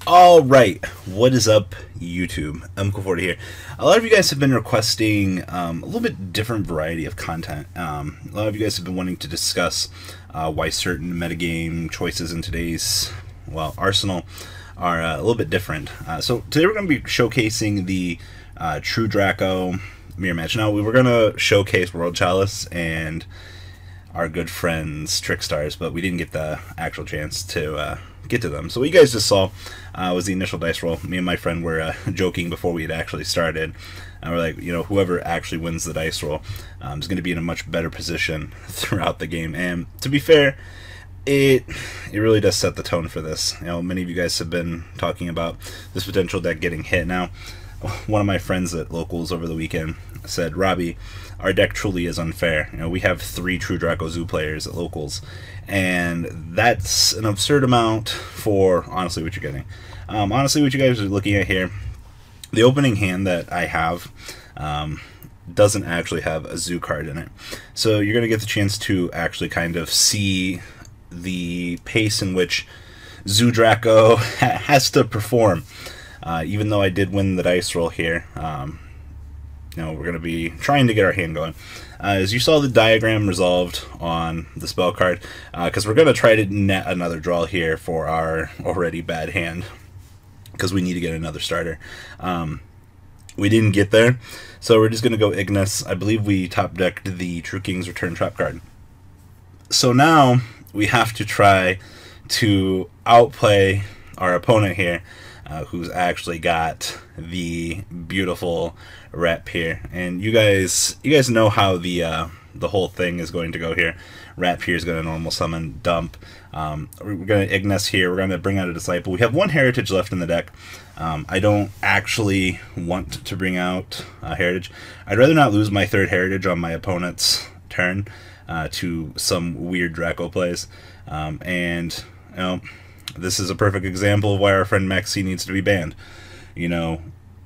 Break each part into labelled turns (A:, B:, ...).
A: Alright, what is up, YouTube? MCool40 here. A lot of you guys have been requesting a little bit different variety of content. A lot of you guys have been wanting to discuss why certain metagame choices in today's, well, arsenal are a little bit different. So today we're going to be showcasing the True Draco mirror match. Now, we were going to showcase World Chalice and our good friends Trickstars, but we didn't get the actual chance to get to them. So what you guys just saw was the initial dice roll. Me and my friend were joking before we had actually started. And we're like, you know, whoever actually wins the dice roll is going to be in a much better position throughout the game. And to be fair, it really does set the tone for this. You know, many of you guys have been talking about this potential deck getting hit. Now, one of my friends at Locals over the weekend said, Robbie, our deck truly is unfair. You know, we have 3 True Draco Zoo players at Locals, and that's an absurd amount for honestly what you're getting. Honestly, what you guys are looking at here, the opening hand that I have doesn't actually have a Zoo card in it. So you're going to get the chance to actually kind of see the pace in which Zoo Draco has to perform. Even though I did win the dice roll here, you know, we're going to be trying to get our hand going. As you saw the diagram resolved on the spell card, because we're going to try to net another draw here for our already bad hand, because we need to get another starter. We didn't get there, so we're just going to go Ignis. I believe we top decked the True King's Return trap card. So now we have to try to outplay our opponent here, who's actually got the beautiful rep here. And you guys know how the whole thing is going to go here. Rap here is going to normal summon, dump. We're going to Ignis here. We're going to bring out a Disciple. We have 1 Heritage left in the deck. I don't actually want to bring out Heritage. I'd rather not lose my 3rd Heritage on my opponent's turn to some weird Draco plays. And, you know, this is a perfect example of why our friend Maxi needs to be banned. You know,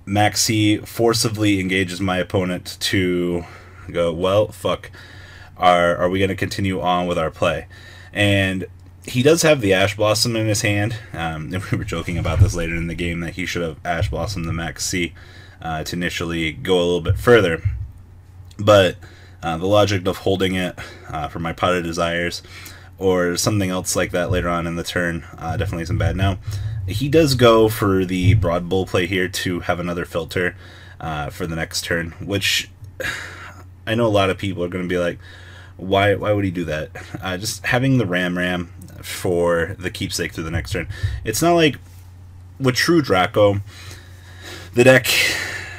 A: Maxi forcibly engages my opponent to go, well, fuck, are we going to continue on with our play? And he does have the Ash Blossom in his hand. And we were joking about this later in the game, that he should have Ash Blossomed the Maxi to initially go a little bit further. But the logic of holding it for my Pot of Desires or something else like that later on in the turn definitely isn't bad. Now, he does go for the Broad Bull play here to have another filter for the next turn, which I know a lot of people are going to be like, why would he do that? Just having the Ram for the keepsake through the next turn. It's not like with True Draco, the deck,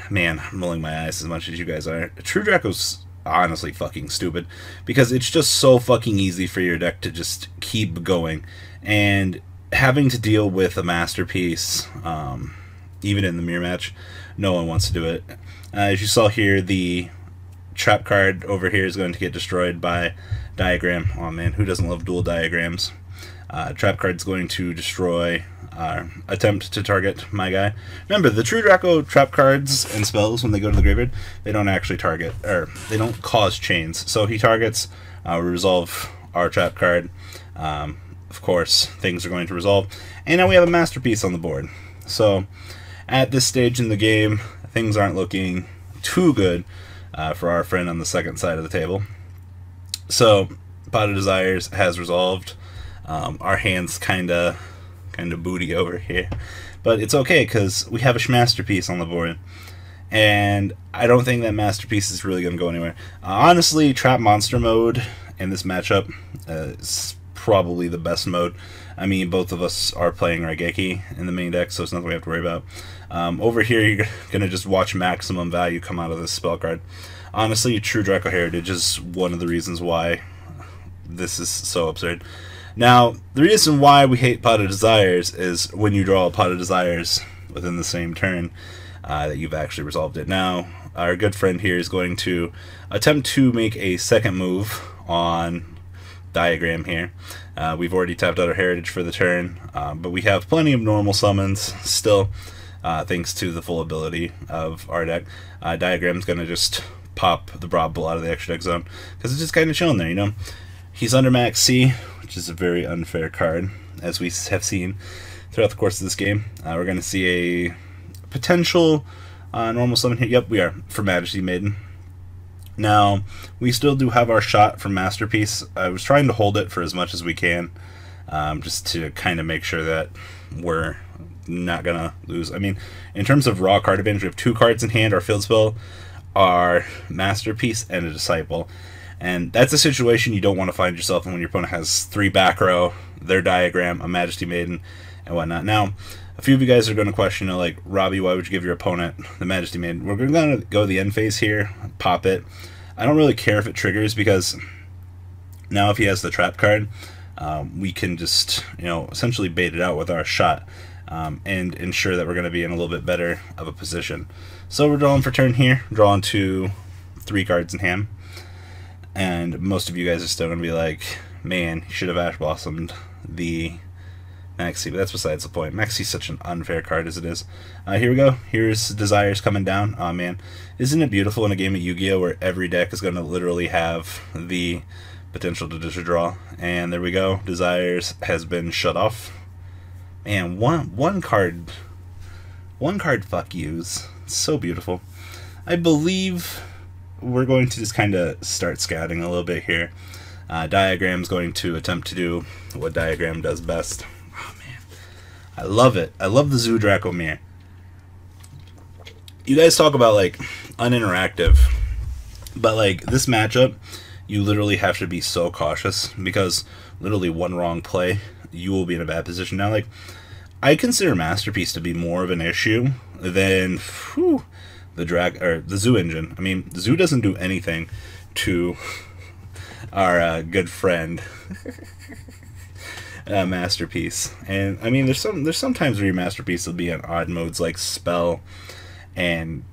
A: man, I'm rolling my eyes as much as you guys are. True Draco's honestly fucking stupid, because it's just so fucking easy for your deck to just keep going, and having to deal with a Masterpiece, even in the mirror match, no one wants to do it. As you saw here, the trap card over here is going to get destroyed by Diagram. Oh man, who doesn't love dual diagrams? Trap card's going to destroy attempt to target my guy. Remember, the True Draco trap cards and spells, when they go to the graveyard, they don't actually target, or they don't cause chains. So he targets, we resolve our trap card. Of course, things are going to resolve. And now we have a Masterpiece on the board. So at this stage in the game, things aren't looking too good for our friend on the second side of the table. So Pot of Desires has resolved. Our hand's kind of booty over here, but it's okay because we have a Masterpiece on the board, and I don't think that Masterpiece is really going to go anywhere. Honestly, Trap Monster mode in this matchup is probably the best mode. I mean, both of us are playing Raigeki in the main deck, so it's nothing we have to worry about. Over here, you're going to just watch maximum value come out of this spell card. Honestly, True Draco Heritage is one of the reasons why this is so absurd. Now, the reason why we hate Pot of Desires is when you draw a Pot of Desires within the same turn that you've actually resolved it. Now, our good friend here is going to attempt to make a second move on Diagram here. We've already tapped out our Heritage for the turn, but we have plenty of normal summons still, thanks to the full ability of our deck. Diagram's going to just pop the Broad Bull out of the extra deck zone, because it's just kind of chilling there, you know. He's under Max C, which is a very unfair card, as we have seen throughout the course of this game. We're going to see a potential normal summon here. Yep, we are, for Majesty Maiden. Now, we still do have our shot from Masterpiece. I was trying to hold it for as much as we can, just to kind of make sure that we're not going to lose. I mean, in terms of raw card advantage, we have 2 cards in hand, our field spell, our Masterpiece, and a Disciple. And that's a situation you don't want to find yourself in when your opponent has 3 back row, their Diagram, a Majesty Maiden, and whatnot. Now, a few of you guys are going to question, like, Robbie, why would you give your opponent the Majesty Maiden? We're going to go the end phase here, pop it. I don't really care if it triggers, because now if he has the trap card, we can just, essentially bait it out with our shot, and ensure that we're going to be in a little bit better of a position. So we're drawing for turn here, drawing to 3 cards in hand, and most of you guys are still going to be like, man, he should have Ash Blossomed the Maxi, but that's besides the point. Maxi's such an unfair card as it is. Here we go. Here's Desires coming down. Oh man, isn't it beautiful in a game of Yu-Gi-Oh where every deck is going to literally have the potential to just draw? And there we go. Desires has been shut off. Man, one card fuck yous. It's so beautiful. I believe we're going to just kind of start scouting a little bit here. Diagram's going to attempt to do what Diagram does best. Oh man, I love it. I love the Zoo Dracomir. You guys talk about like uninteractive, but like this matchup, you literally have to be so cautious, because literally one wrong play, you will be in a bad position. Now, like, I consider Masterpiece to be more of an issue than the Zoo engine. I mean, the Zoo doesn't do anything to our good friend Masterpiece. And I mean, there's sometimes where your Masterpiece will be in odd modes like Spell and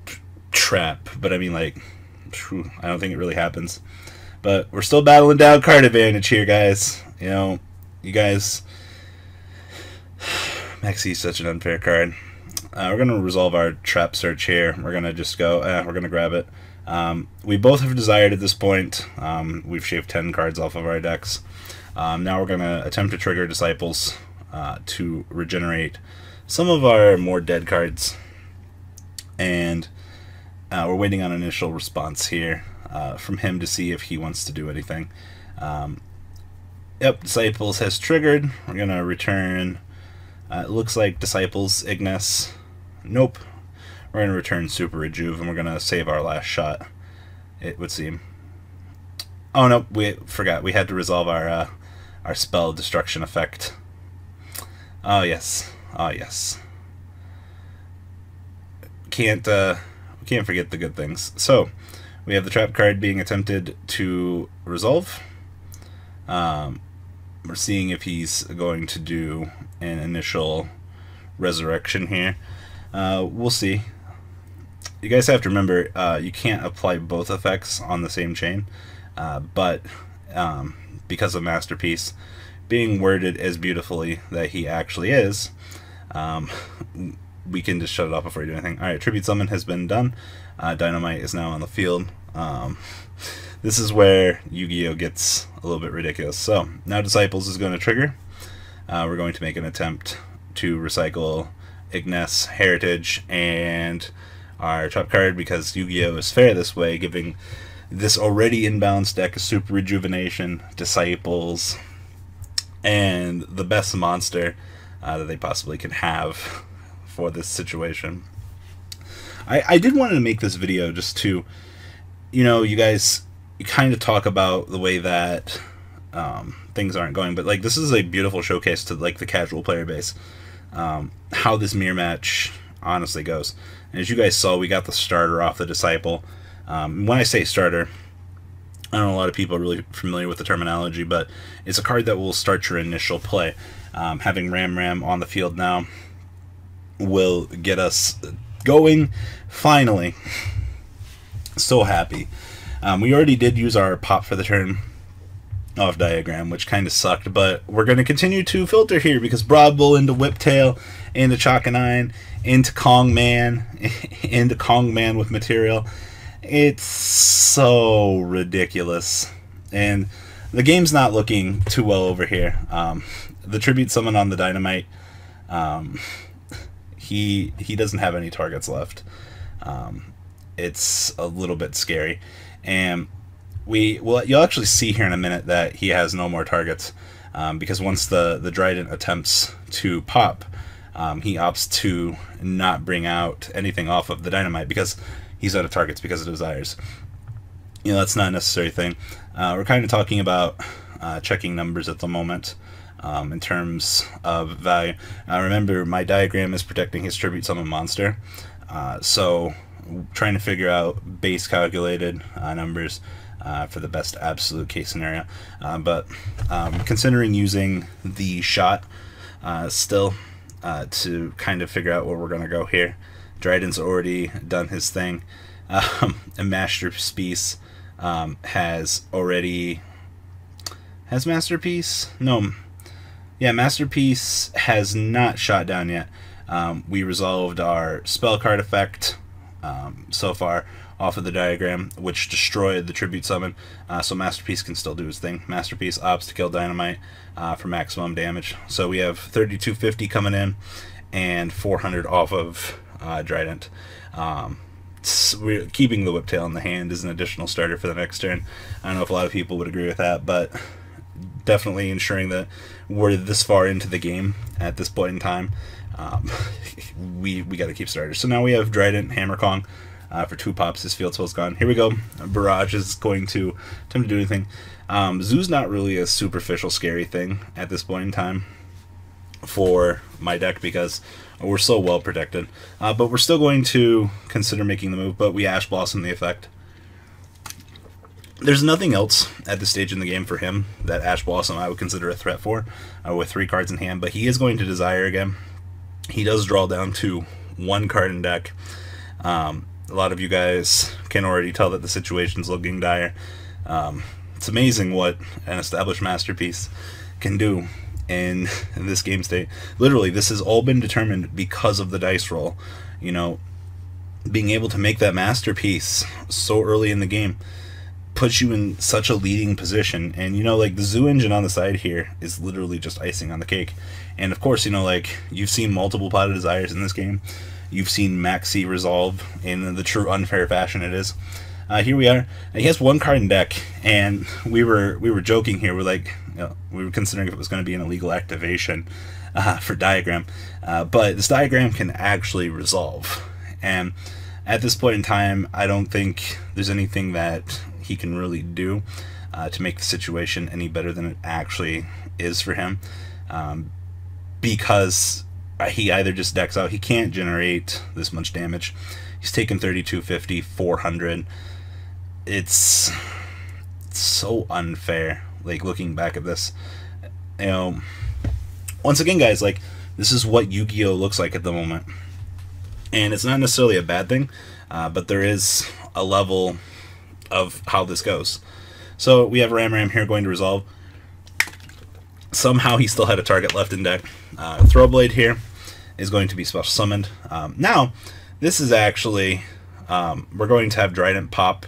A: Trap, but I mean, like, I don't think it really happens. But we're still battling down card advantage here, guys. You guys, Maxi's such an unfair card. We're going to resolve our trap search here. We're going to just go, we're going to grab it. We both have Desired at this point. We've shaved 10 cards off of our decks. Now we're going to attempt to trigger Disciples to regenerate some of our more dead cards. And we're waiting on an initial response here from him to see if he wants to do anything. Yep, Disciples has triggered. We're going to return, it looks like Disciples, Ignis. Nope. We're going to return Super Rejuve, and we're going to save our last shot, it would seem. Oh, no, we forgot. We had to resolve our spell destruction effect. Oh, yes. Oh, yes. We can't forget the good things. So, we have the trap card being attempted to resolve. We're seeing if he's going to do an initial resurrection here. We'll see. You guys have to remember, you can't apply both effects on the same chain, but because of Masterpiece being worded as beautifully that he actually is, we can just shut it off before we do anything. Alright, Tribute Summon has been done. Dynamite is now on the field. This is where Yu-Gi-Oh gets a little bit ridiculous. So, now Disciples is going to trigger. We're going to make an attempt to recycle Ignis, Heritage, and our trap card, because Yu-Gi-Oh is fair this way, giving this already imbalanced deck a Super Rejuvenation, Disciples, and the best monster that they possibly can have for this situation. I did want to make this video just to, you guys, you kind of talk about the way that things aren't going, but like this is a beautiful showcase to like the casual player base, how this mirror match honestly goes. And as you guys saw, we got the starter off the Disciple. When I say starter, I don't know, a lot of people are really familiar with the terminology, but it's a card that will start your initial play. Having Ram on the field now will get us going, finally. So happy. We already did use our pop for the turn off Diagram, which kind of sucked, but we're going to continue to filter here, because Broad Bull into Whiptail, into Chakanine, into Kong Man, into Kong Man with material. It's so ridiculous. And the game's not looking too well over here. The Tribute Summon on the Dynamite He doesn't have any targets left. It's a little bit scary, and you'll actually see here in a minute that he has no more targets, because once the Trident attempts to pop, he opts to not bring out anything off of the dynamite because he's out of targets because of desires. You know, that's not a necessary thing. We're kind of talking about checking numbers at the moment, in terms of value. Remember, my diagram is protecting his tribute summon monster, so trying to figure out base calculated numbers for the best absolute case scenario, but considering using the shot still to kind of figure out where we're going to go here. Dryden's already done his thing. A Masterpiece has Masterpiece? No. Yeah, Masterpiece has not shot down yet. We resolved our spell card effect so far off of the diagram, which destroyed the tribute summon, so Masterpiece can still do his thing. Masterpiece opts to kill Dynamite for maximum damage. So we have 3250 coming in and 400 off of Trident. We're keeping the Whiptail in the hand as an additional starter for the next turn. I don't know if a lot of people would agree with that, but definitely ensuring that we're this far into the game at this point in time. We got to keep starters. So now we have Trident, Hammer Kong for 2 pops. His field spell's gone. Here we go. Barrage is going to attempt to do anything. Zoo's not really a superficial scary thing at this point in time for my deck because we're so well protected. But we're still going to consider making the move, but we Ash Blossom the effect. There's nothing else at this stage in the game for him that Ash Blossom I would consider a threat for, with 3 cards in hand, but he is going to Desire again. He does draw down to 1 card in deck. A lot of you guys can already tell that the situation's looking dire. It's amazing what an established Masterpiece can do in this game state. Literally, this has all been determined because of the dice roll. You know, being able to make that Masterpiece so early in the game puts you in such a leading position. And you know, like, the Zoo engine on the side here is literally just icing on the cake. And of course, you know, like, you've seen multiple Pot of Desires in this game. You've seen Maxi resolve in the true unfair fashion it is. Here we are. He has 1 card in deck, and we were joking here. We're like, you know, we were considering if it was going to be an illegal activation for Diagram, but this Diagram can actually resolve. And at this point in time, I don't think there's anything that he can really do to make the situation any better than it actually is for him, because he either just decks out. He can't generate this much damage. He's taken 3250, 400. It's so unfair, like, looking back at this. You know, once again, guys, like, this is what Yu-Gi-Oh looks like at the moment, and it's not necessarily a bad thing, but there is a level of how this goes. So we have Ram here going to resolve. Somehow he still had a target left in deck. Throwblade here is going to be special summoned. Now, this is actually, we're going to have Trident pop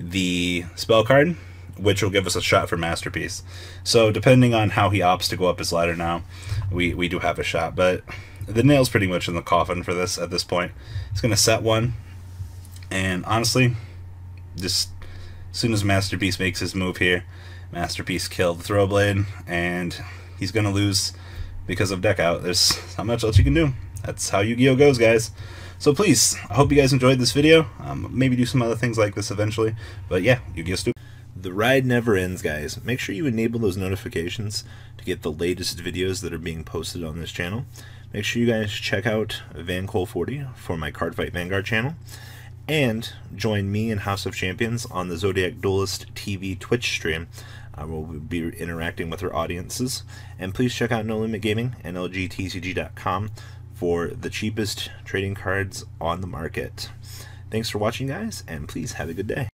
A: the spell card, which will give us a shot for Masterpiece. So depending on how he opts to go up his ladder now, we do have a shot, but the nail's pretty much in the coffin for this at this point. He's going to set 1, and honestly, just as soon as Masterpiece makes his move here, Masterpiece killed the Throwblade, and he's going to lose because of deck out. There's not much else you can do. That's how Yu-Gi-Oh goes, guys. So please, I hope you guys enjoyed this video. Maybe do some other things like this eventually. But yeah, Yu-Gi-Oh stupid. The ride never ends, guys. Make sure you enable those notifications to get the latest videos that are being posted on this channel. Make sure you guys check out VanCole40 for my Cardfight Vanguard channel. And join me and House of Champions on the Zodiac Duelist TV Twitch stream. We'll be interacting with our audiences. And please check out No Limit Gaming and LGTCG.com for the cheapest trading cards on the market. Thanks for watching, guys, and please have a good day.